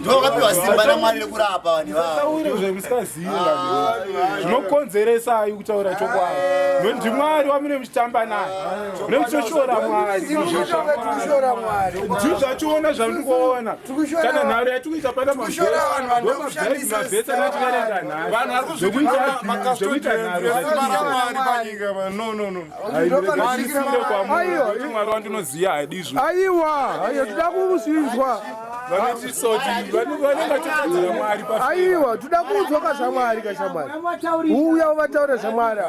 ndokapiwa simba namwari rekurapa vanhu taure zvemusingaziva zvinokonzeresa kutaura chokwadi ndimwari wamune muchitamba naye mune muchoshora mwari ndizvo zvachiona zvandikuona kana nharo yatikuita pana mavhesa natikaenda nhazvekuita nharo mwari wandinoziya hadizvo aiwa toda kuuzvinzwa aiwa toda kuudzwa kazvamwari uya uvataura zvamwari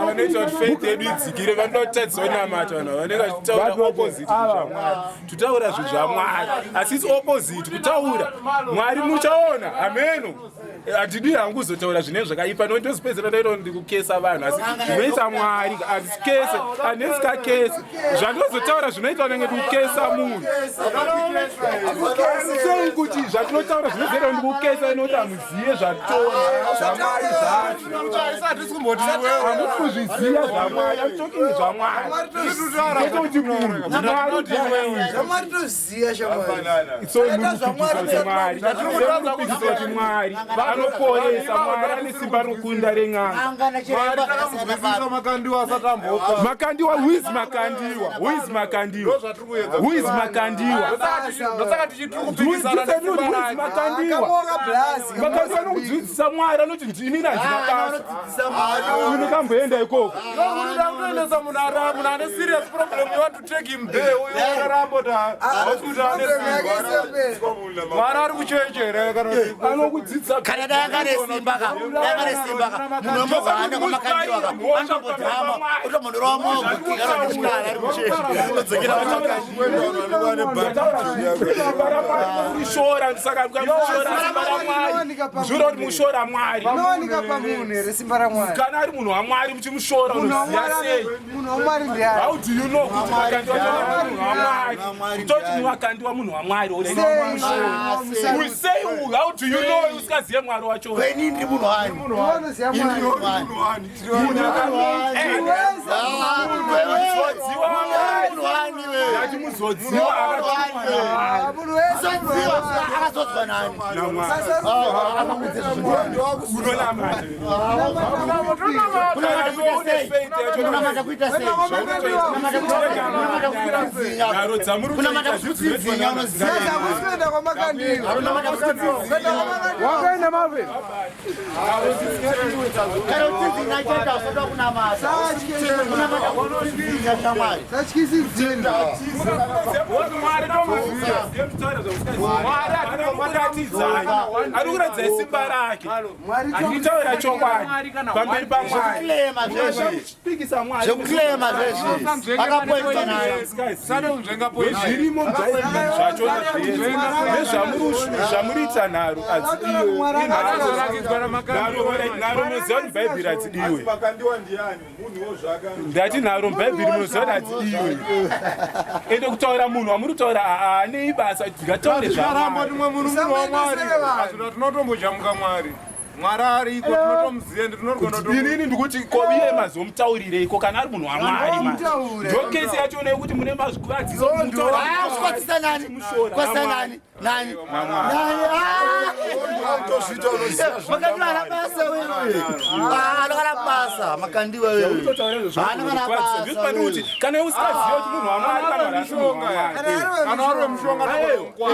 vanoita kuti faith yedu idzikire vanotadzisa kunamata vanhu vanenge vachitaura opposite zvamwari tutaura zvezvamwari asi isi opposite kutaura mwari muchaona ameno hatidi hangu kuzotaura zvinenge zvakaipa nondosipedzera ndaita ndikukesa vanhu asi zvinoita mwari handisikese handisikakese zvandinozotaura zvinoita nenge ndikukesa munhu sei kuti zvatinotaura zvinozoita ndikukesa inoti hamuziye zvatoona zvamwari zvacho zvamwari amutokini zvamwari kuti munhu mwari anoporesa mwari ane simba rokunda ren'anga makandiwa whois makandiwa makandiwa anokudzidzisa mwari anoti ndini nandina basa unokamboenda ikoko mwari ari kuchenjera anokudzidzisa kana dayangane simba munomogana kwamakandiwa anobodhama utomondorwa mogukikana nechikara ari muchechi odzokera mushora saka zviro kuti mushora mwari kana ari munhu wamwari muchimushora unoziya sei how do you know kuti makandiwa munhu wamwari utoti makandiwa munhu wamwari how do you know usikaziye mwari wacho kweni ndiri munhu wani akazodzwa nani kunamata kuita sei wakaenda Malvin ari kuratidza simba rake anditaura chokwadi pamberi pamwari zvekuklema zvezvi akapointwa nayo zvirimo mubhaibheri zvacho nezvamuriita nharo hadzidiwe nharo munoziva kuti bhaibheri hadzidiwe ndati nharo mubhaibheri munoziva kuti hadzidiwe ende kutaura munhu wamuri kutaura anei basa ndingataure zvamwari tinotombojamuka mwari mwari ariko tinotomuziva inini ndikuti koiye mazomutaurireiko kana ari munhu wamwari ndokesi yacho nekuti mune mazvikuvadziso nani makandiwa basa wewe anokana basa makandiwa wewe anokana basa kuti kana usikaziva kuti munhu wamwari kana ari mushonga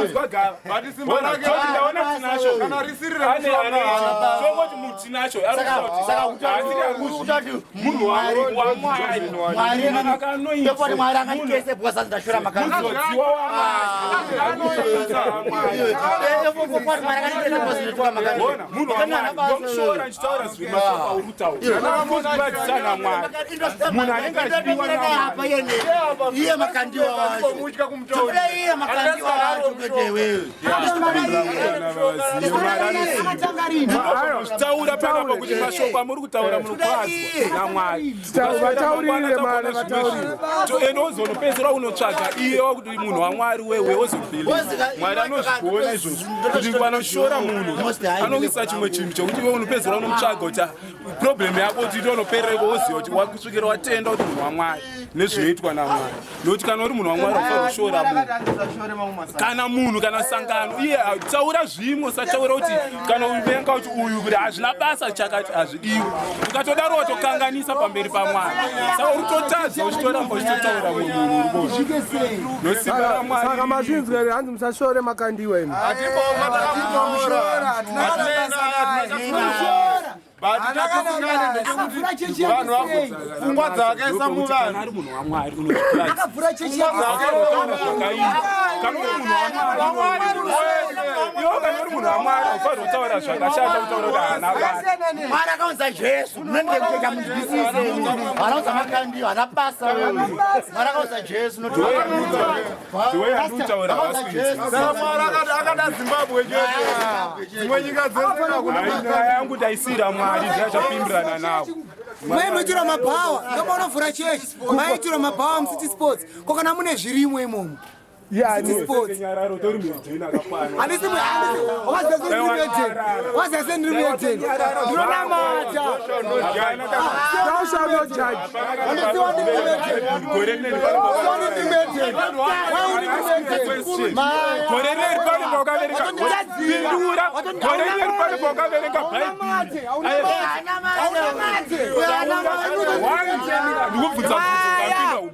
uzwa Gava ndaona Tinashe kana risirira sokoti mutinasho utati munhu wamwari ndepoti mwari angandikese bwasa ndashora makandiwa munhu anenge iye makandiwa wacho iye makandiwa wacho kwete wewe taura panapa kuti mashoko amuri kutaura munokwazwa namwari ende ozonopedzera unotsvaga iye wakuti munhu wamwari wewe ozobhili mwari anozvikuona izvozvo kuti vanoshora munhu anoisa chimwe chinhu chokuti iwe unopedzera unomutsvaga kuti problemu yako kuti itonoperereko woziva kuti wakusvikira watenda kuti munhu wamwari nezvinoitwa namwari nokuti kana uri munhu wamwari ufanira kushora munhu kana munhu kana sangano iye taura zvimwe usataura kuti kana uvenga kuti uyu kuti hazvina basa chakati hazvidiwi ukatodaro watokanganisa pamberi paMwari saka uri kutotadza uchitoramba uchitotaura munhu uri saka mazvinzwa here hanzi musashore Makandiwa imi pfungwa dzakaisa muvanhu ari munhu waMwari unozvipfuura chechi munhu waMwari ufanira kutaura zvakashata kutaura kuti haana basa Mwari akaunza Jesu munenge kucheka munzwisise vanaunza Makandiwa hana basa Mwari akaunza Jesu akada Zimbabwe chete dzimwe nyika dzese yangu ndaisira Mwari zvachapindirana navo maimuitira mapawa ndomaonovhura chechi maiitira mapawa mucity sports kokana mune zvirimo imomo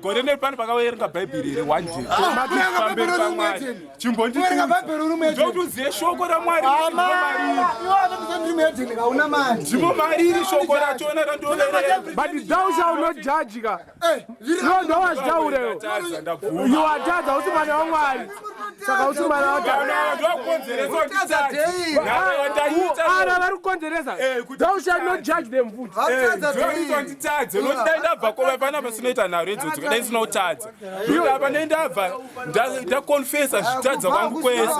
gore nepani pakaverenga bhaibheri here one day chimbondiuzive shoko raMwari ndimo mariri shoko rachona randoverera but thou shall not judge ka ndo wazvitaurewo you are judge hausi mwana waMwari saka hausi mwana waara vari kukonzeresa thou shall not judge them futi nditadze nokuti dai ndabva kova pana pasinoita nharo idzodzo dai ndisina kutadza apa dai ndabva ndakonfesa zvitadza kwangu kwese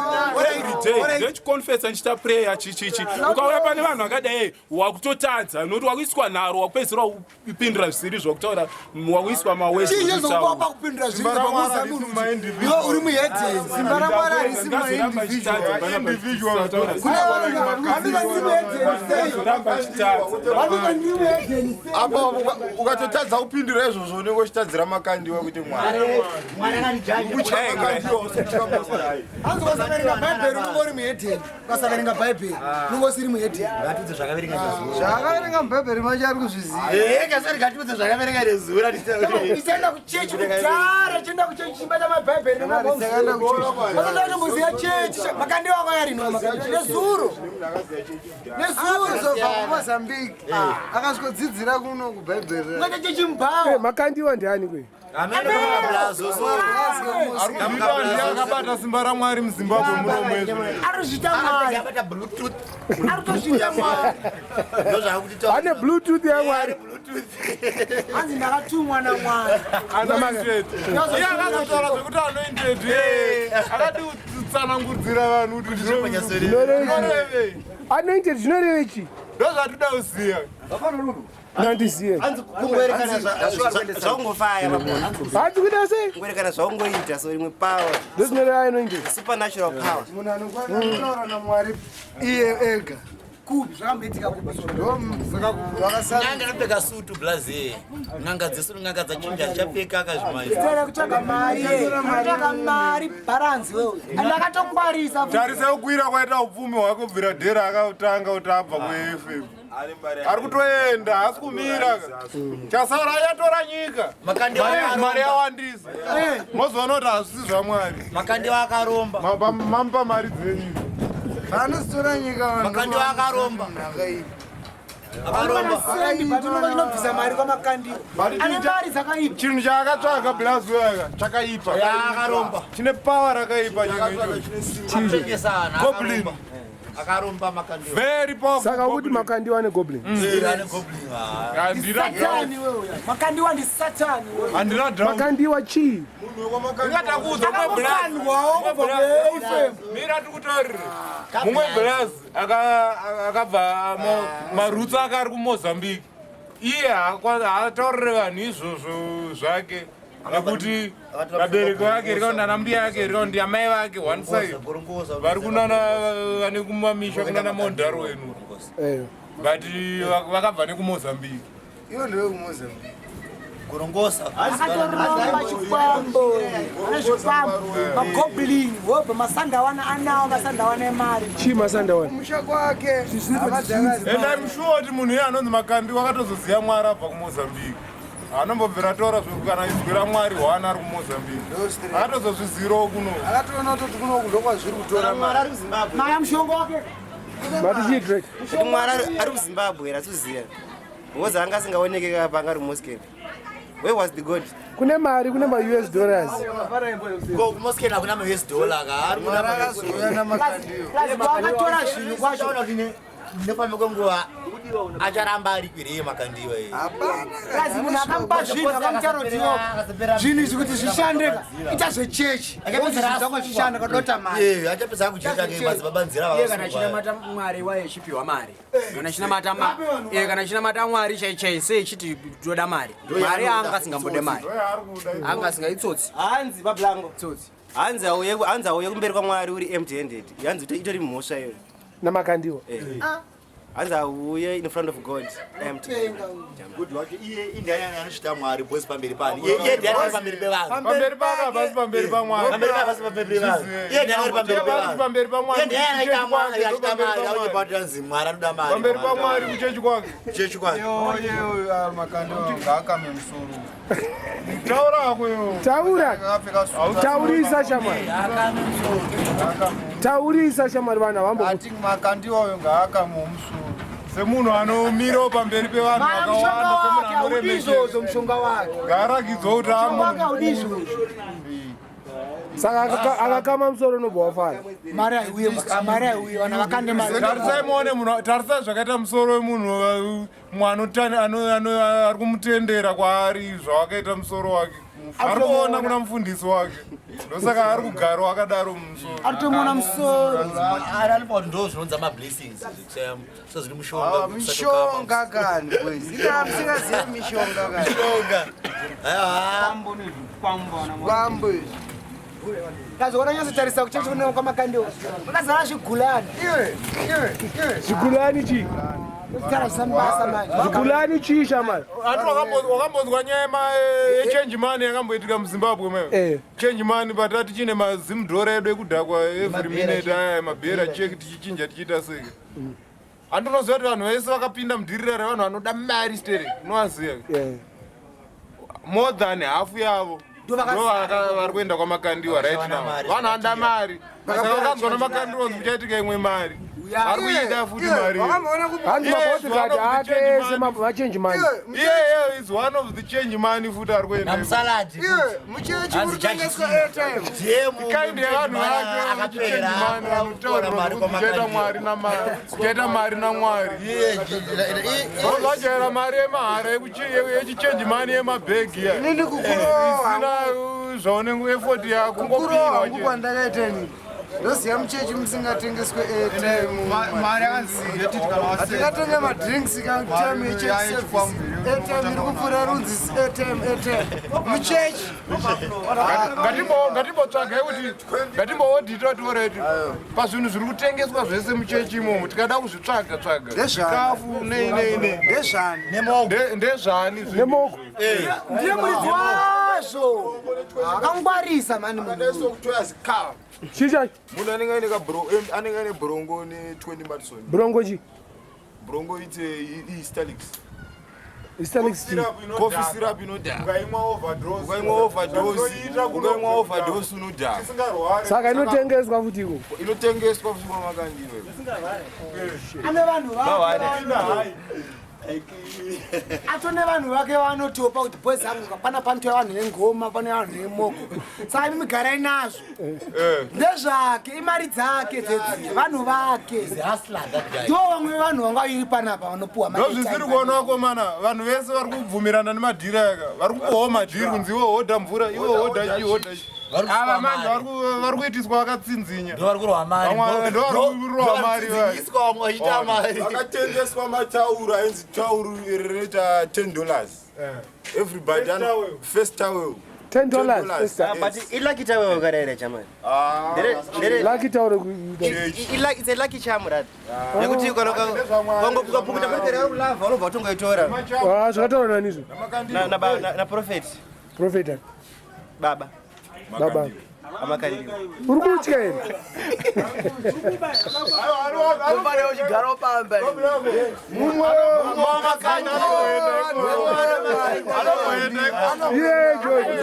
everyday ndechikonfesa ndichita prayer chichichi ukauya pane vanhu vakadai wakutotadza nokuti wakuiswa nharo wakupedzisira kupindura zvisiri zvokutaura wakuiswa uri muhedheni simba raMwari harisi apa ukatotadza kupindura izvozvo unenge uchitadzira Makandiwa kuti Mwari ukasaverenga bhaibheri unenge uri muhedheni ukasaverenga bhaibheri unenge usiri muhedheni zvakaverenga mubhaibheri macho ari kuzviziva kuchechi kudhara chienda kuchechi chimbata mabhaibheri nemabhaibheri chechi Makandiwa akayarino nezuro zobva kuMozambique akasvikodzidzira kuno kubhaibheri ngati chechi Mbare Makandiwa ndiani kwe akabata simba raMwari muZimbabwe munomwezvo ane bluetooth yaMwari hanzi ndakatumwa naMwari iye akazotaura zvekuti anoindedi akati kutsanangudzira vanhu kuti anoindedi zvinoreve chi ndo zvatoda kuziva nandizive hanzi kuita sei kungoerekana zvaungoita so imwe power ndozvinoreva anoindedi supernatural power munhu anokwanisa kutaura naMwari iye ega kupi zvakamboitika kupinanga akapfeka sutu blaze n'anga dzesu n'anga dzachinja achapfeka akazvimaira kutsvaga mari bharanzi wewe andakatongwarisa tarisai kukwira kwaita upfumi hwake kubvira dhera akatanga kuti abva kuFM ari kutoenda hasi kumira chasara yatora nyika mari yawandisa mozoona kuti hazvisi zvaMwari Makandiwa akaromba mamupa mari dzenyu vanozitora nyika Makandiwa akaromba inobvisa mari kwaMakandiwa ane mari dzakaipa chinhu chaakatsvaga blazoyaka chakaipa akaromba chine pawa rakaipa goblin akaromba Makandiwa very powerful saka kuti Makandiwa ane goblin Makandiwa ndi satani andina drama Makandiwa chi ngatakuza mira tikutorira mumwe blaze akabva marutsi ake ari kuMozambique iye haataurire vanhu izvozvo zvake nekuti vabereki vake rikaunda nambuya yake rikaunda yamai vake one side vari kunana vane kumamisha kunana mondaro wenu but vakabva nekuMozambique iwo ndewe kuMozambique kurongosa akatoramba chikwambo zvifambo magoblin wobva masandawana anawo masandawana emari chii masandawana musha kwake enda mushuwa kuti munhu iye anonzi Makandiwa akatozoziva Mwari abva kuMozambique anombobvira taura kana izwi raMwari hwana ari kuMozambique akatozozvizirawo kuno akatoona kuti kuno kuzokwazviri kutora mari mushongo wake matichidrek kuti Mwari ari kuZimbabwe ratuziya because anga asingaoneke kapa anga ari Moscow. Where was the God? kune mari kune ma-US dollars Go Moscow kuna ma-US dollar ka. akatora zvinhu kwacho Nepamwe kwenguva acharamba ari kwirei Makandiwa iyi. kazi munhu akamupa zvinhu akamutaura kuti zvinhu izvi kuti zvishandeka ita zvechechi zvishanda kadota mari Achapedza kujecha ngemadzibaba iye kana chinamata Mwari wayechipiwa mari kana chinamata Mwari chaichai sei chiti toda mari mari anga asingambode mari anga asingaitsotsi Hanzi bablango tsotsi. Hanzi auye kumberi kwaMwari uri empty handed. Hanzi itori mhosva iyo. namakandiwa Hanzi auye in front of God empty. Good wake iye indiyani anoshita Mwari bosi pamberi pani. Iye ndiyani ari pamberi pevanhu. pamberi paka basi pamberi paMwari Pamberi pavasi pamberi pevanhu. Iye ndiyani ari pamberi pevanhu. pamberi paMwari Iye ndiyani aita Mwari achita mari auye patanzi Mwari anoda mari. pamberi paMwari kuchechi kwake Chechi kwake. Makandiwa ngaakame musoro taurako iwo taurisa shamari taurisa shamari vana vambo ati Makandiwa uyo ngaakame musoro semunhu anomirawo pamberi pevanhu vakawanda semunhu anoremekeza mushonga wake ngaarakidzwa kuti akaudizvo saka akakama musoro nobva wafara mari aiuye vanhu vakande tarisai muone munhu tarisai zvakaita musoro wemunhu ari kumutendera kwaari zvawakaita musoro wake ari kuona kuna mufundisi wake ndosaka ari kugarawo akadaro mumusoro aritomona musoro Aripo ndo zvinonza ma-blessings. So zviri mushonga. mishonga kani kwezi ina musingazivi mishonga kani Mushonga. kwambo izvi kazoona nyazotarisa kuchechi kuno kwamakandiwa makazara zvigulani zvigulani chii tarisa mbasa manje zvigulani chii shamari ati wakambonzwa nyaya yechange money yakamboitika muZimbabwe meyo change money patati chine mazimudhora edu ekudhakwa every minute aya mabhera cheki tichichinja tichiita sei andinoziva kuti vanhu vese vakapinda mudhirira revanhu vanoda mari stere unovaziva more than half yavo vari kuenda kwaMakandiwa right now vanhu vanoda mari saka vakanzwa naMakandiwa kuti kuchaitika imwe mari ari kuida futi mari hanzi mabotikati ake ese machange money iye is one of the change money futi ari kuenda Namusaladi. muchechi uri kutengeswa airtime ikaindi yevanhu vake vachichange money vanotaurirwa kuti kuchaita mwari namari kuchaita mari naMwari vajaira mari yemahara yechichange money yemabhegi ya inini kukurowa isina zvaunenge effort yako kukurowa hangu kwandakaitani ndoziva muchechi musingatengeswe airtime hatingatenge madrinks kautime yecheservice airtime iri kupfuura runzi airtime muchechi ngatimbotsvagai kuti ngatimboodhita tioreti pazvinhu zviri kutengeswa zvese muchechi imomo tikada kuzvitsvaga chikafu nei ndezvani nemoko ndiye muridzi wazvo akangwarisa mani munhu chicha munhu anenge aine brongo ne20 madison brongo chi brongo istalix coffee syrup inodhaka ukaimwa overdose unodhaka saka inotengeswa futi iko inotengeswa futi kwaMakandiwa ane vanhu atone vanhu vake vanotopa kuti bhozi angu pana panotoya vanhu vengoma pane vanhu vemoko saka imi migarai nazvo ndezvake imari dzake dzedzi vanhu vake ndo vamwe vanhu vanga iri panapa vanopuwa ndozvisiri kuona vakomana vanhu vese vari kubvumirana nemadhiri aka vari kupuwawo madhiri kunzi iwe hodha mvura iwe hodha chihodha ava manje vari kuitiswa vakatsinzinya Ndo vari kurwa mari. ndovarikurowa mari Vamwe vachita mari. vakatengeswa matauro ainzi tauro rinoita $10 everybody first towel $10 first time. But lucky tauro ukadaira chamani. Lucky tauro It's a lucky charm that. Nekuti ukangopuka pukuta mapera ari kulava unobva utongoitora. zvakataura nanizvo Na prophet. profeta Baba. baba Makandiwa. urikutya ere Mbare uchigara pamba. ye George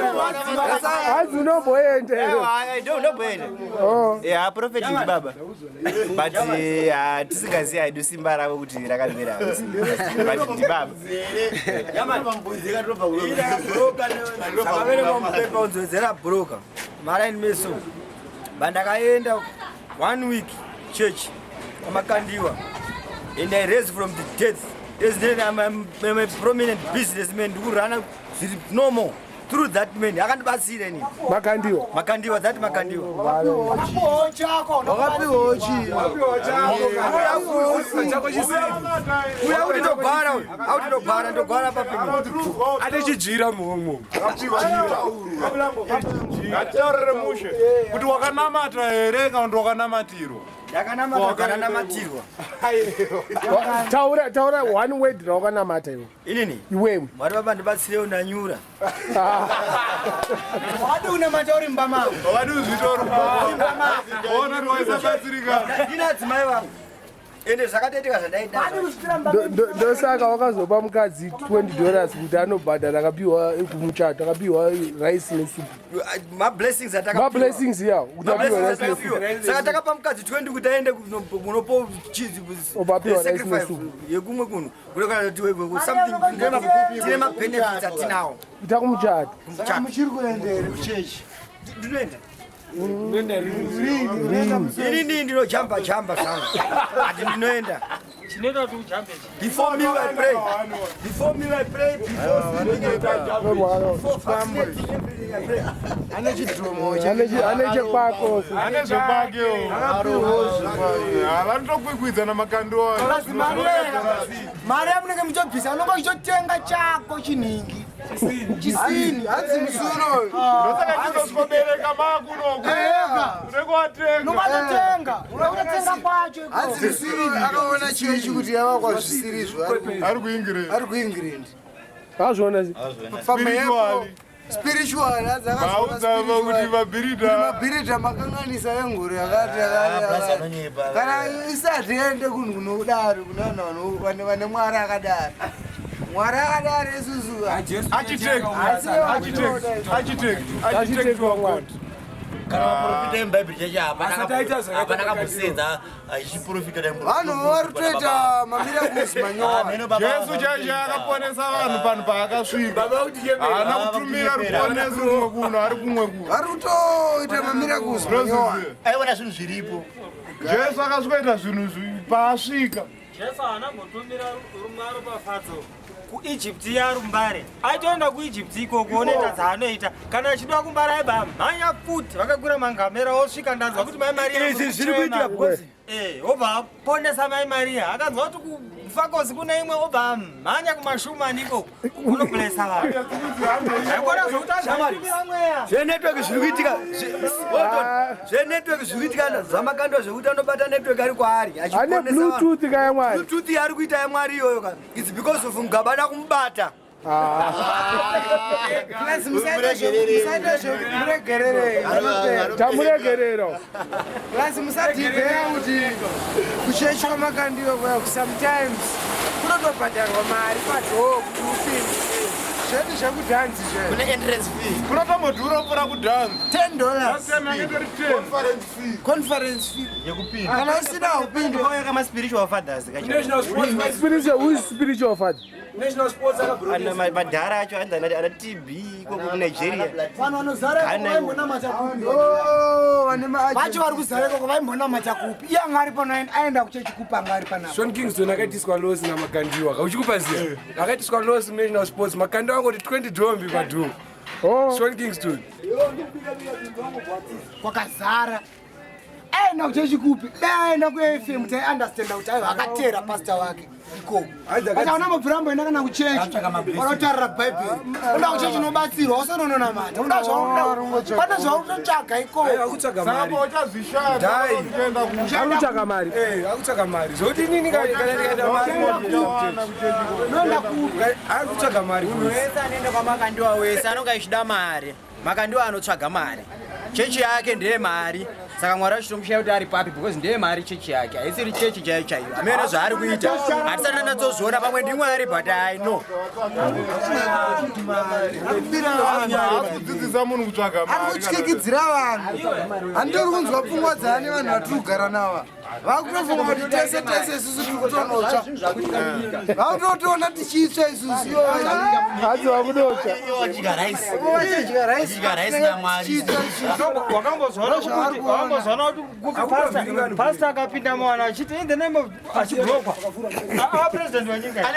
hazi unomboendero I don't know when. Yeah, prophet is baba. But tisingazivi haidu simba ravo kuti rakamira. But ndi baba. Sakaverekwa unzwedzera broker mara meso bandakaenda 1 week church Makandiwa and I raised from the death. I'm a prominent businessman who ran normal through that man. I can't pass it any. Makandiwa, that Makandiwa. Kuti wakanamata here kana kuti wakanamatirwa? Yakanamatirwa. taura one word rawakanamata iwe Inini? iwewe Mwari baba ndibatsirewo ndanyura. Wadi unamata uri mbama. Wadi uzvitori mbama. Ona kuti waisabatsirika. Ndina dzimai vangu. Ende zvakatetika zvadaida. ndosaka wakazopa mukadzi $20 kuti anobhadhara akapiwa kumuchato akapiwa rice nesupu Mablessings mablessings ya kuti apiwa rice nesupu saka takapa mukadzi 20 kuti aende kunopo chizi Obapiwa rice nesupu yekumwe kunhu kurekana kuti something tine mabenefits atinawo ita kumuchato muchiri kuendere kuchechi ndinoenda inini ndinojamba jamba zvangu ati ndinoenda before me I pray anechepako ane zvepakewo vanotokwikwidza Makandiwa. mari yamunenge muchobvisa unonga uchichotenga chako chinhingi chisini hanzi musuro ndosaka chinoskobereka makunoku unobatotenga unotenga kwacho akaona chechi kuti yava kwazvisirizvo ari kuengland azvona spiritual maudzava kuti mabhirita makanganisa engoro yakati kana isati ende kunhu kunodaro kuna vanhu vane mwari akadaro mwari akadaro isusu architect wamwari kana vaprofita emubhaibheri cheche hapana kamusedza achiprofita vanhu vari kutoita mamirakusi manyowa jesu chache akaponesa vanhu panhu paakasvika haana kutumira ruponeso kumwe kunhu ari kumwe kunhu vari kutoita mamirakusi manyowa aiona zvinhu zviripo jesu akasvikaita zvinhu paasvika jesu haana kutumira rumwaro pafadzo kuEgypt yari Mbare aitoenda kuEgypt ikoko onoita dzaanoita kana achida kumbara aiba mhanya futi vakagura mangamera osvika ndanzwa kuti mai Maria izvi zviri kuitika because obva aponesa mai Maria akanzwa kuti kufakosi kuna imwe obva mhanya kumashumani ikoko unoblesa vanhu aikona zvokutamira mweya zvenetwork zviri kuitika zvenetwork zviri kuitika zvamakandwa zvekuti anobata network ari kwaari ane bluetooth kayamwari bluetooth yari kuita yamwari iyoyo kana it's because of mugabana kumubata tamuregerero klasi musadhibheya kuti kuchechi kwamakandiwa kwaya sometimes kunotobhadharwa mari padhoo kuti upinde zvedu zvekudhanzi kunotombodhura kupfuura kudhanzi $10 conference fee yekupinda kana usina upinde Kauya kama spiritual fathers spiritual father madhara acho ana TB ikoko kuNigeria vanhu vanozara vaimbonamata kupi vacho vari kuzara ikoko vaimbonamata kupi iye anga ari pano aenda kuchechi kupi anga ari panapa Sean Kingston akaitiswa losi namakandiwa kauchikupa ziya akaitiswa losi munational sports makandiwa angoti 20 dhombi padhoo Sean Kingston kwakazara aenda kuchechi kupi dai aenda kuFM taiunderstanda kuti aiva akatera pastor wake ikoko ati hauna mabvurambo enda kana kuchechi vanotarira bhaibheri uda kuchechi unobatsirwa usonononamata pane zvautotsvaga ikoko akutsvaga mari akutsvaga mari zvokuti inini kanikaita mari unoenda kupi akutsvaga mari wese anoenda kwamakandiwa wese anonga ichida mari Makandiwa anotsvaga mari. Chechi yake ndeye mari. Saka Mwari achitomushaya kuti ari papi because ndeye mari chechi yake. Haisiri chechi chaiyo chaiyo. Amene zvaari kuita. Hatisati ndatozviona pamwe ndimwari but I know. Akudzidzisa munhu kutsvaga mari. Arikutyikitsira vanhu. Handiri kunzwa pfungwa dzane vanhu vatiri kugara nava. Vakutofunga kuti tese isusu tiri kutonotsva. Vakutotoona tichitsva isusu. Hadzi wakudotsva. Vadya raisi Mwari. Wakambozwana kuti pastor akapinda mwana achiti in the name of achibrokwa. President wenyika.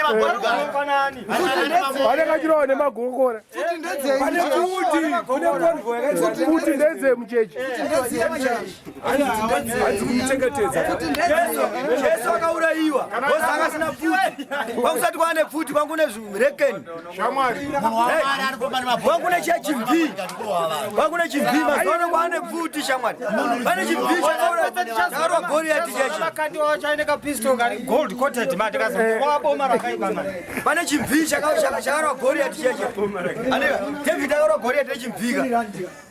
Pane kachirawo nemagokora. Pane kuti ndedze muchechi. Hadzi kumchengetedza. Jesu akaurayiwa. Bosi akasina pfuti. Kwakusati kwane pfuti kwangune zvirekeni. Shamwari. Kwangune chechimbi. Kwangune chimbi mazano kwane pfuti shamwari. Pane chimbi chakarwa Goliath chechi. Makandiwa wachaine kapistol kari gold coated mati kazi waboma rakaiba mani. Pane chimbi chakarwa Goliath chechi. Ane David akarwa Goliath nechimbiga.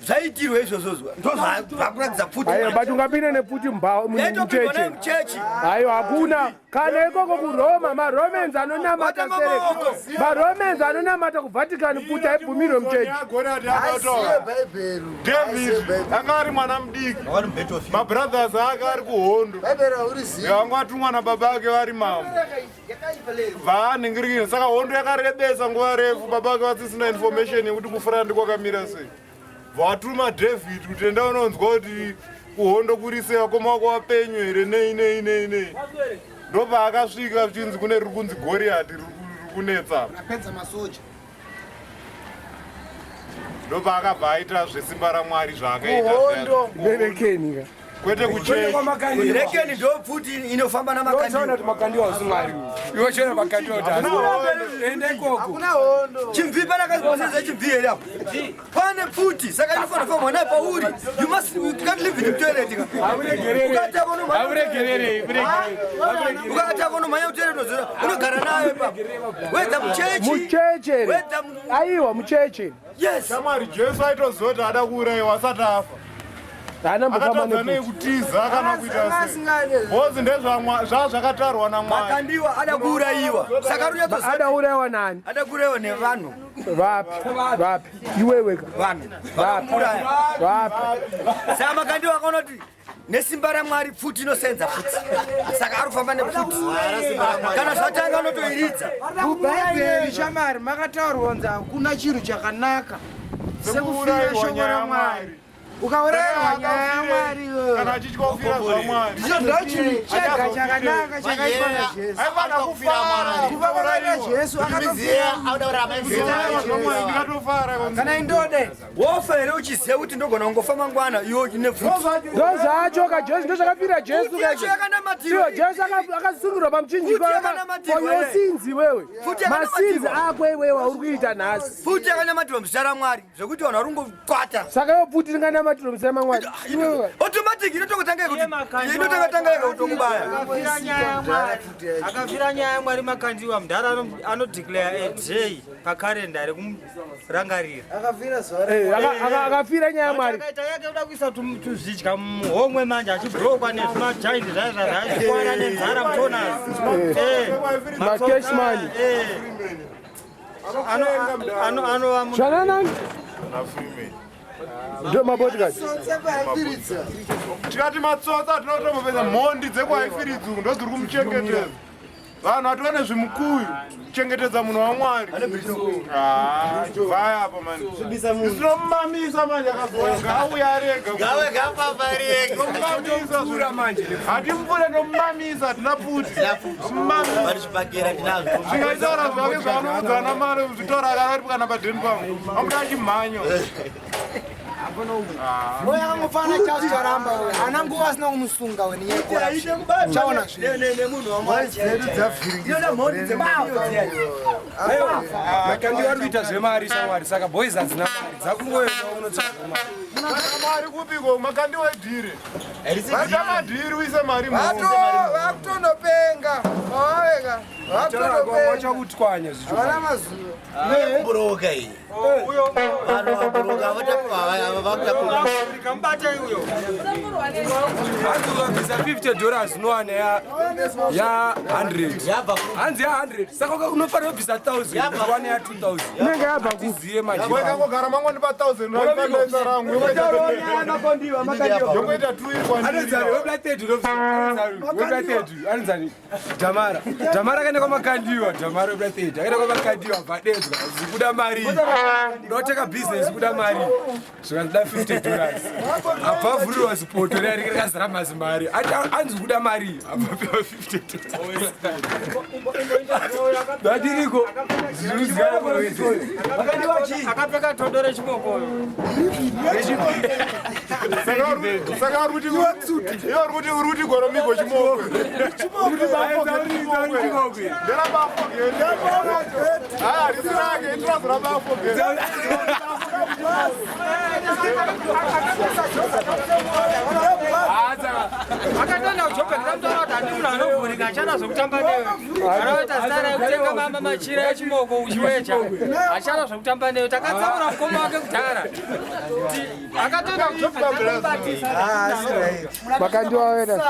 Zvaitirwa izvozvo. Ndozvakuratidza pfuti. Ayo but ungapinda nepfuti muchechi. Ayo hakuna. Kana ikoko kuRoma maRomans anonamata sereka. maRomans anonamata kuVatican pfuti aibvumirwe muchechi. David anga ari mwana mudiki. Mabrothers ake ari kuhondo. Vanga vatumwa nababa ake vari mambo. Vaanhingirikira saka hondo yakarebesa nguva refu. Baba ake vasisina information yekuti kufura ndikwakamira sei. Vatuma David kuti enda unonzwa kuti kuhondo kurise vakoma wako vapenyu here nei. Ndopa akasvika zvichinzi kune riri kunzi Goliath riri kunetsa. Ndopa akabva aita zvesimba raMwari zvaakaita. Berekeni. Kwete kuchechi. Rekeni ndo pfuti inofamba namakandiwa. Kuti makandiwa usumari. Iwe chona makandiwa utazi. Ende koko. Hakuna hondo. Chimvi pana kaziboseza chimvi here apo. Pane pfuti saka inofana kufa mwana pauri. You can't live in the toilet. Ukata kono manya utere nozora. Unogara naye papo. Weda muchechi. Muchechi. Aiwa muchechi. Yes. Shamwari Jesu aitozoti ada kuurayiwa asati afa. Akatadza nekutiza kana kuita sei. Bozi ndezvakatarwa naMwari. Makandiwa ada kuurayiwa. Saka runyatso ada urayiwa nani? Ada kuurayiwa nevanhu. Vapi? Iwewe ka. Vanhu. Vapi? Saka Makandiwa akaona kuti nesimba raMwari pfuti inosenza pfuti. Saka arikufamba nepfuti. Kana zvatanga unotoiridza. Mubhaibheri shamari makataurwa kunzi hakuna chinhu chakanaka sekufira shoko raMwari. Ukaurayirwa nyaya yaMwari kana achityofira zvaMwari. ndicho ndochinhu chega chakanaka chakaitwa naJesu. Aifana kufara. Kuva kwakaita Jesu kana indode wofa here uchiziva kuti ndogona kungofamba ngwana iwo ine pfuti. Ndozvacho kaJesu ndozvakapira Jesu yakanamatiwa. Jesu akasungirwa pamuchinjikwa yosinzi wewe. Masinzi akwe wewe uri kuita nhasi. Pfuti yakanamatiwa muzita raMwari zvekuti vanhu vari kungokwata. Saka yo pfuti ringanamatirwa muzita raMwari. Automatic inotanga kuti inotanga kutokubaya. Akafira nyaya yaMwari Makandiwa mudhara anodeclare a day pakalenda rekumurangarira. Akafira nyaya yaMwari. Akaita yake uda kuisa tuzvidya muhomwe manje achibrokwa nezvimajaindi zvazvazvikwana nenzara mutonasi. Makeshmani. Zvananani? Ndo mabotikati. Tikati matsotsa tinotomopedza mhondi dzekuhaifiridzo ndoziri kumuchengetedza. Vanhu vatone zvimukuyu kuchengetedza munhu waMwari. Vaya apa mani. Tinomumamisa manje akazoya ngauya arega. Gawe Gaffa variyega. Tinomumamisa manje. Hatimupure nomumamisa hatina pfuti. Mumamisa. Varishipakira tinazvo. Tingaitaura zvake zvaanoudza mari muzvitora akarati kana padheni pangu. Amuda achimhanyo. Oya angofana chacho charamba ana nguva asina kumusunga weni yeko chaona nemunhu waMwari dzafirika mhoni dzemayo. Makandiwa ari kuita zvemari shamwari saka boys hadzina mari dzakungoenda unotsvaga mari. Mari kupiko Makandiwa idhire. Vaita madhiri uise mari vakutonopenga Wachakutwanya Havana mazuva. Buroka iyi. Vanhu vaburoka Kambata uyo. visa $50 nowana ya 100 hanzi ya 100 saka unofanira kubvisa 1000 wane ya 2000 inenge yabva kuziye Wakangogara mangwani pa 1000 waifambisa rangu. Yokuita 2 anzani Damara kaenda kwamakandiwa Damara Blackhead akaenda kwamakandiwa vadedzwa zikuda mari ndoteka business kuda mari zvikazida $50 abvavhurirwa zipoto rari rakazara mazimari anzi kuda mari abvapiwa $50 dadiriko Akapfeka todo rechimoko. Saka uruti goromiko chimoko. Akatenda kuchopera mtoro anduna anovhurika achana zvokutamba newe. Anoita zita rekutenga mama machira echimoko uchwecha. Achana zvokutamba newe. Takatsaura mukoma wake kudhara. Akatenda kuchopera Makandiwa wena.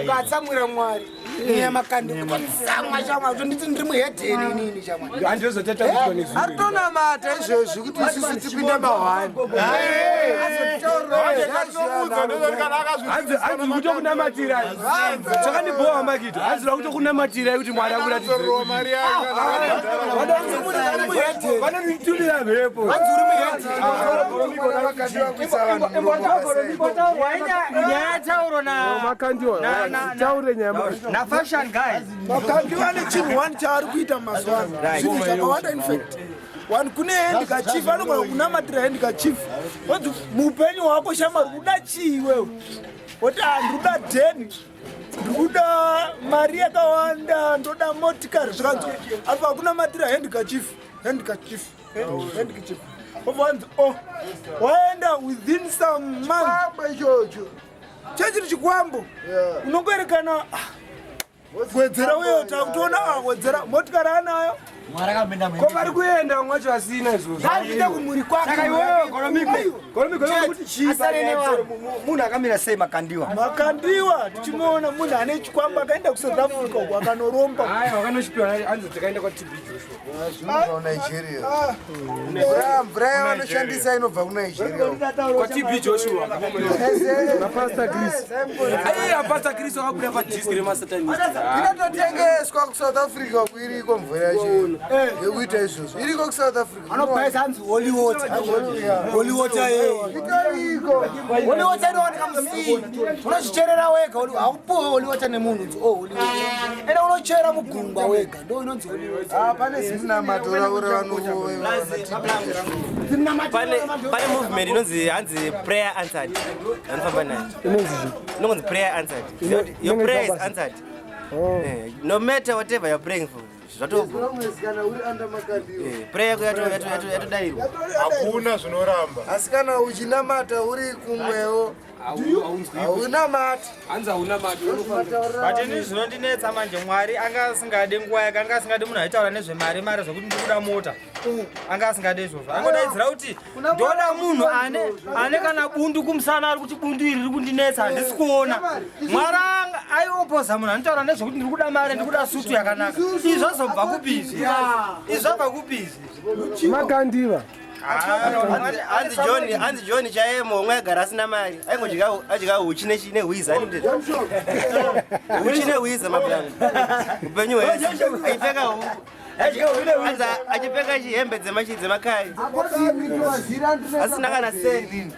Vatsamwira Mwari. Iya Makandiwa. Samwa shamwa nditi ndiri muhedheni inini shamwa. Andizoteta kutoni zvi. Atona mata izvezvi kuti isusu tipinde mahwani. Hanzi kutokunamatira chakandibhowa makiti hanzi kutokunamatira kuti Mwari akuratidze vanonitumira mhepo nyaya tauro Makandiwa taure nyama nafashion guys. Makandiwa ane chinhu wani chaari kuita mazuva ano. Zvinhu zvakawanda infact. Vanhu kune handkerchief anogona kunamatira handkerchief. Woti muupenyu hwako shamwari uda chii iwewe? Woti ndikuda dheni, ndikuda mari yakawanda, ndoda motikari zvakanzi. Apa kunamatira handkerchief. Vanzi waenda within some months. Chechiri chikwambo. Unongoerekana Wedzera wewe utakuona Wedzera motikari anayo. ko vari kuenda mwacho asina izvozvo Zvazvida kumuri kwake. saka iwewe goromiko kuti Asarene vanhu. Munhu akamira sei Makandiwa? Makandiwa tichimuona munhu ane chikwambo akaenda kuSouth Africa uko akanoromba. haya wakanochipiwa hanzi dzakaenda kwaTB Joshua Nigeria. Mvura yavanoshandisa inobva kuNigeria. kwaTB Joshua napasta Chris apasta Chris wakabuda padhisk remasatanist Inototengeswa kuSouth Africa kuiriko mvura yacho. Yekuita izvozvo. Iriko kuSouth Africa. Anobhaisa hanzi holy water. Holy water Itoriko. Holy water inowanika musii. Unozvicherera wega. Haupuwe holy water nemunhu. Holy water. Ena unochera mugungwa wega. Ndo inonzi holy water. Pane zinamato raura pane movement inonzi hanzi prayer answered anofamba nayo inonzi prayer answered. Your prayer is answered. No matter whatever you're praying for zvatobva prayer yatodarirwa hakuna zvinoramba. asi kana uchinamata uri kumwewo haunamata hanzi hauna mati But ini zvinondinetsa manje Mwari anga asingade nguwa yake, anga asingade munhu aitaura nezvemari zvokuti ndikuda mota. Anga asingade izvozvo. Angodaidzira kuti ndoda munhu ane kana bundu kumusana ari kuti bundu iri riri kundinetsa handisi kuona. Mwari aiopoza munhu anotaura nezvokuti ndikuda mari, ndikuda sutu yakanaka. Izvi zvazobva kubizi. Izvi zvabva kubizi. Makandiwa hanzi John chaemo omwe agara asina mari aingodya uchi nehwiza uchi nehwiza mapurani upenyu hwese aipfeka huku achipfeka chihembe dzemakari asina kana sendi.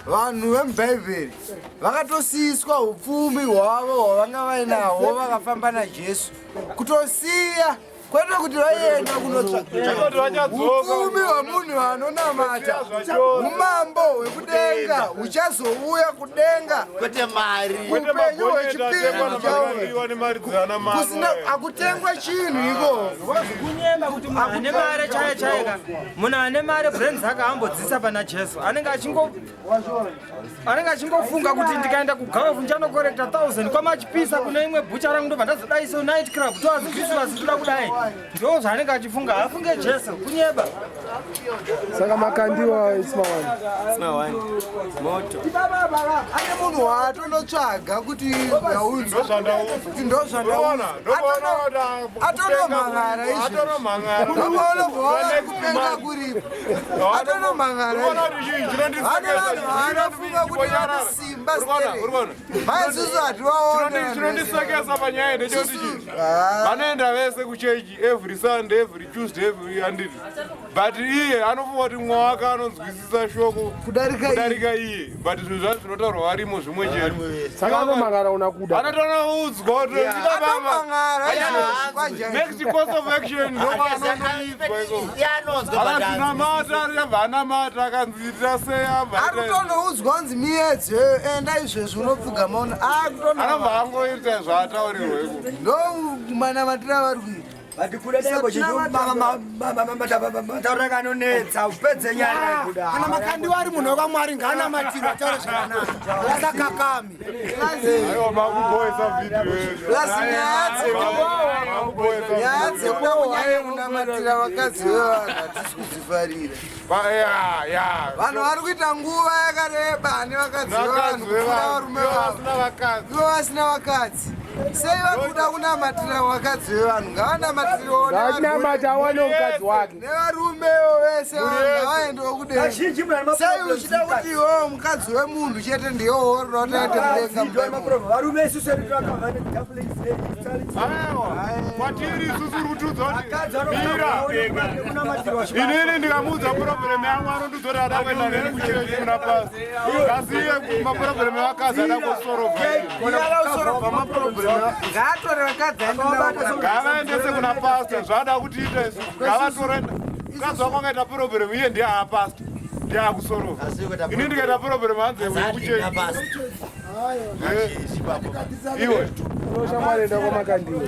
vanhu vemubhaibheri vakatosiyiswa upfumi hwavo hwavanga vainahwo vakafamba naJesu kutosiya kwete kuti vaenda kunotsvaga upfumi hwemunhu anonamata umambo hwekudenga uchazouya kudenga kwete mari upenyu hwechipiri chausina akutengwa chinhu iko kunyemba kuti munhu ane mari chaiyo chaika munhu ane mari brains akaambodzisa pana jesu anenge achingofunga kuti ndikaenda kugava ndichanokorekta 1000 kwamachipisa kune imwe bhucha rangu ndobva ndazodaiso night club toazibvisiwa zitoda kudai ndo zvaanenge achifunga afunge jesu kunyeba saka Makandiwa isima wani moto ane munhu waatonotsvaga kuti ndozvandaona atonomhangara izvoaona kupenga kuripo atonomhangara ane vanhu vanofunga kuti vane simba maisusu chinondisokesa panyaya ndechoti vanoenda vese kuchechi every sunday every tuesday every anditi but iye anofunga kuti mwaka anonzwisisa shoko kudarika iye but zvinhu zvacho zvinotaurwa varimo zvimwe chete saka anomhangara una kuda anotoudzwa kuti next course of action ndoanonamata ariabva anamata akanziitira seabva akutonoudzwa kunzi miedze enda izvezvi unopfugamaona anobva angoita zvaataurirwa iko ndomanamatira vari kuita mataura kanonetsa upedze nyaya kuda kana Makandiwa ari munhu wakamwari ngaanamatirwa taura zvakanaka asakakami aiwa makuboisa nyaya dzekuda kunyanya kunamatira vakadzi vevanhu hatisi kudzifarira vanhu vari kuita nguva yakareba ane vakadzi vevanhu kupfuura varume vavo ivo vasina vakadzi sei vari kuda kunamatira vakadzi vevanhu ngavanamata awane mukadzi wake nevarumewo vese ngavaendewo kudenga sei uchida kuti iwewo mukadzi wemunhu chete ndiwo rotaete mudenga kwatiri isusu rutudza inini ndikamudza purobhuremu yangu anondudzoda ada kuenda neni kuchechi muna pasi asi mapurobhuremu evakadzi ada kusorobva ngavaendese kuna pasta zvada kuti ita isu ngavatorenda mukadzi wako angaita purobhuremu iye ndiye haapasta ndiye akusorova ini ndikaita purobhuremu hanze kuchechi iwe unoshamwarenda kwaMakandiwa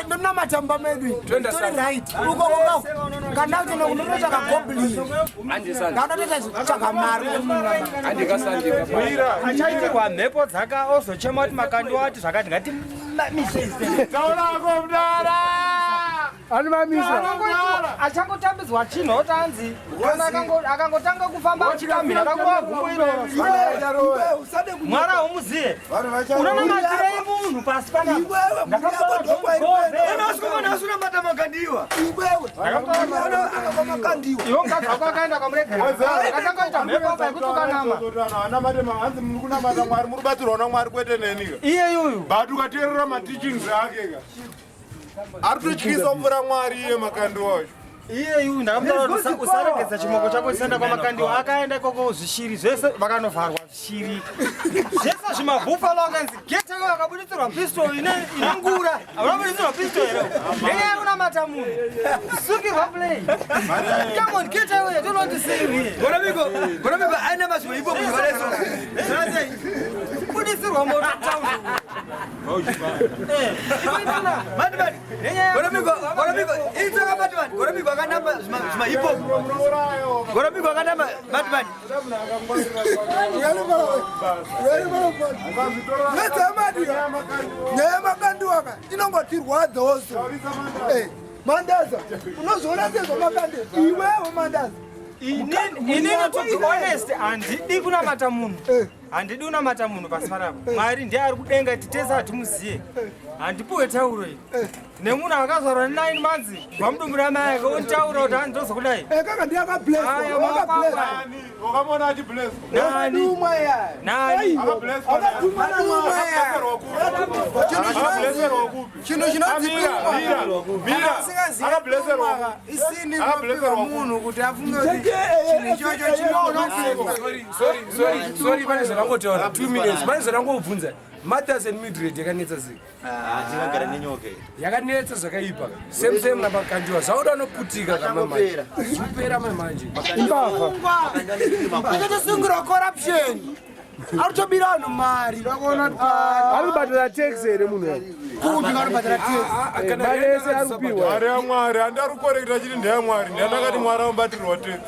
ndonamata medu tori right ukoko kandautono kunototsvaga goblin ndaunotoita zvitsvaga mari achaitirwa mhepo dzakaozochema kuti Makandiwa ati zvakati ngati taurako mudara anomamisa achangotambidzwa Chihota anzi akangotanga kufamba achikamhira kanguva gumbo iroro mwara umuziye unonamatire munhu pasi panaasunamata Makandiwa iwo mukadzi wako akaenda kwamuregera akatangoita mhepo paikutukanama hanzi muri kunamata mwari muri batirwa naMwari kwete nenika iye yuyu but ukateerera matichings ake ari kutotyisa mvura Mwari iye Makandiwa wacho iye yuyu ndakamutaura kuti usaregedza chimoko chako chisaenda kwaMakandiwa akaenda ikoko zvishiri zvese vakanovharwa zvishiri zvese zvimabhufalo akanzi getayo akabuditsirwa pistol ine ngura aunabuditsirwa pistol here nenyaya unamata munhu sukirwa play come on getayo yetonondisiri goromiko aina mazvimwe ipo munhu vareso buditsirwa mototown goromiko akanamba zvimahipo goromiko akanamba batman nyaya Makandiwa inongotirwadzoso mandaza unozoona sezvaMakandiwa iwewo mandaza inini to be honest handidi kunamata munhu handidi kunamata munhu pasi panapa Mwari ndiye ari kudenga titese hatimuziye handipuwe tauro iyi nemunhu akazvarwa ne9 months pamudumbu ramai ake ontaura kuti handizozo kudai kaka wakamona ati bless nani chinhu chinodziisindiopirwa munhu kuti afunge kuti chinhu ichocho sorry pane zvakangotaura 2 minutes pane zvandangobvunza Mothers and Midred yakanetsa sei? Ndinogara nenyoke. Yakanetsa zvakaipa. Same naMakandiwa. Zvaoda noputika kamamanje. Zvipera manje. Imbavha. Akatasungura corruption. Arutobira vanhu mari. Ari badala tax here munhu yacho. Kupi vari badala tax? Mari yese ari kupiwa. Mari yaMwari handarukoreketa chiti ndeyaMwari. Ndandakati Mwari anobatirwa tax.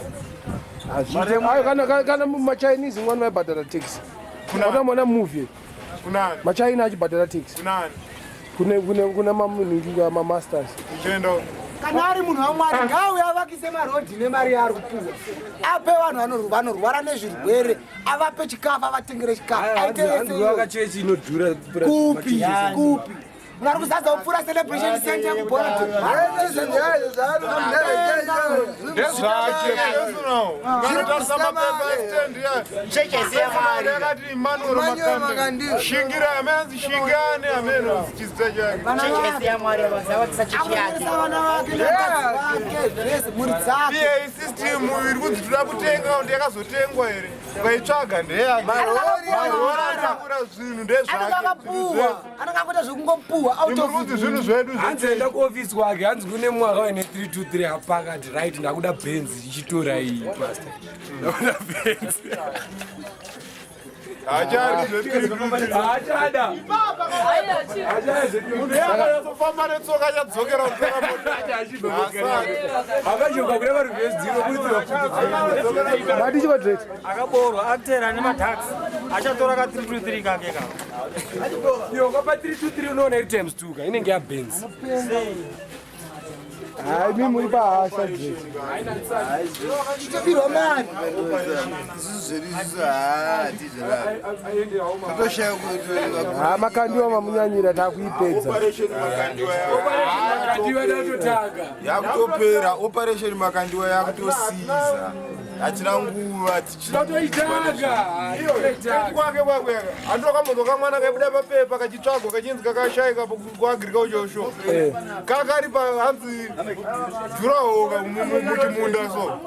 Kana mumaChinese mwana vaibhadhara tax. Wakamona movie. Kunani? MaChina achibhadhara tax. Kunani? Kune mamunhu mamasters. Chendo. Kana ari munhu waMwari ngauye avakise marodhi nemari yaari kupuwa. Ape vanhu vanorwara nezvirwere, avape chikafu, avatengere chikafu. Aite Hanzi wakachechi inodhura. kupi. Mwari kuzadza kupfuura celebration center kubhora. Ndezvake. Nganotarisa mapepa extend ya. Cheche yaMwari. Yakati Emmanuel Makandiwa. Shingira amenzi shingane ameno chizita chake. Cheche yaMwari vazavakisa cheche yake. Vana vake nevakadzi vake zvese mhuri dzake. Iye system iri kudzidira kutenga ndi yakazotengwa here. Ukaitsvaga ndeyake. Marori atakura zvinhu ndezvake. Anenge akuita zvekungopuhwa out of Kuti zvinhu zvedu Hanzi enda kuofisi kwake. Hanzi kune mwaka waine 323 apakati right ndakuda Benz ichitora iyi pastor. Ndakuda Benz. Achari Achada. munhu yakafamba netsoka achadzokera Akashoka kune vari veziva kuti Matichiva direct. Akaborwa akutera nemataxi. Achatora ka 323 kake ka. yo kapa 323 unoona iri times 2 ka inenge yaBenz. Hayi mimi muri bahasha direct. Chitobirwa mari. Makandiwa mamunyanyira takuipedza. Makandiwa ndatotanga. Yakutopera operation Makandiwa yakutosiza. Hatina nguva tichitoitanga. kwake andokambozoka mwana kaibuda papepa kachitsvagwa kachinzi kakashayika kuagriculture show kakari pahanzi juraho muchimunda so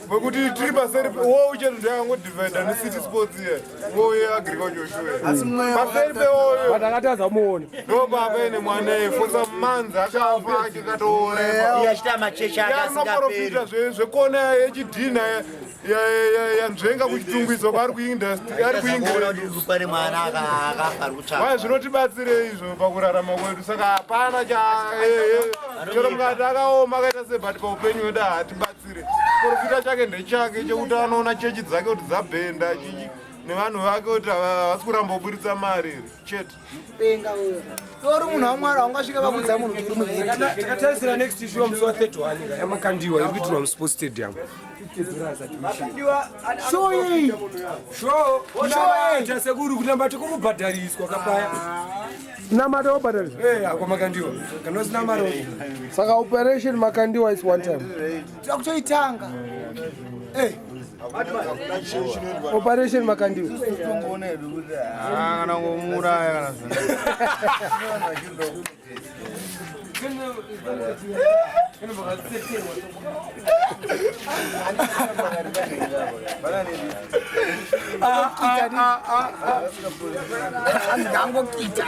kwekuti tiri paseri wo uchenzi ndayangodivhaida necity sports ye wo yeagriculture show paseri pewoyo Vandakataza muone. ndobaba ine mwana efonza mumanzi akafa achikatooreva Iye achita machechi anoprofita zvekona yechidhina yanzvenga kuchitumbiswa kwari kuindustry ari kuingira pane mwana akafa ari kutsvaka. wai zvinotibatsire izvo pakurarama kwedu saka hapana chero mukati akaoma akaita sebhati paupenyu wedu hatibatsire profita chake ndechake chekuti anoona chechi dzake kuti dzabhenda chichi nevanhu vake kuti havasi kuramboburitsa mari chete Benga wewe. Tori munhu waMwari wangasvika vakudza munhu uri muheri. Ndakatarisira next issue musi wa 31 yaMakandiwa iri kuitirwa muSports Stadium. Show sekuri kunamba tikumubhadhariswa kapaya. Namata obhadhariswa. KwaMakandiwa. Kana usina mari. Saka operation Makandiwa is one time. Takutoitanga. Operation Makandiwa. kana ngomuraya Angangokita.